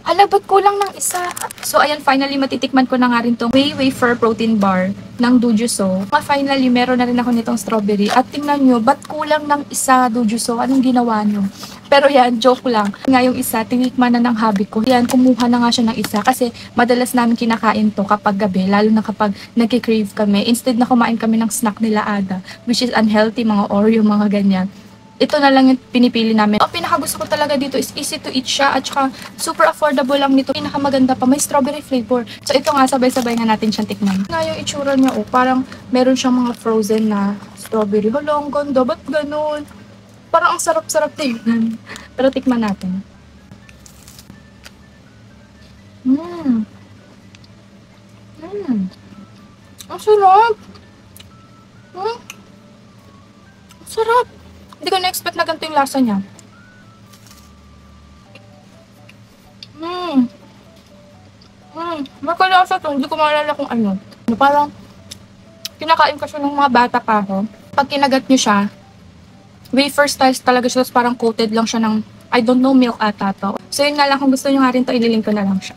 Hala, ba't kulang ng isa? So, ayan, finally, matitikman ko na nga rin tong Whey Wafer Protein Bar ng Dujuso. Finally, meron na rin ako nitong strawberry. At tingnan nyo, ba't kulang ng isa, Dujuso? Anong ginawa nyo? Pero yan, joke lang. Nga yung isa, tinikman na ng hubby ko. Yan, kumuha na nga siya ng isa. Kasi madalas namin kinakain to kapag gabi. Lalo na kapag nagkikrave kami. Instead na kumain kami ng snack nila Ada. Which is unhealthy, mga Oreo, mga ganyan. Ito na lang yung pinipili namin. Ang pinakagusto ko talaga dito is easy to eat siya at saka super affordable lang nito. Pinakamaganda pa, may strawberry flavor. So ito nga, sabay-sabay nga natin siyang tikman. Nga yung itsura niya, oh, parang meron siyang mga frozen na strawberry. Hala, ang ganda, ba't ganun? Parang ang sarap-sarap tingnan. Pero tikman natin. Ang sarap! Ang sarap! Hindi ko na-expect na ganito yung lasa niya. Makalasa to. Hindi ko maalala kung ano. Parang, kinakain ko siya ng mga bata pa ako. Pag kinagat nyo siya, wafer style talaga siya. Parang coated lang siya ng, I don't know, milk ata to. So yun nga lang, kung gusto nyo nga rin to, ililink ko na lang siya.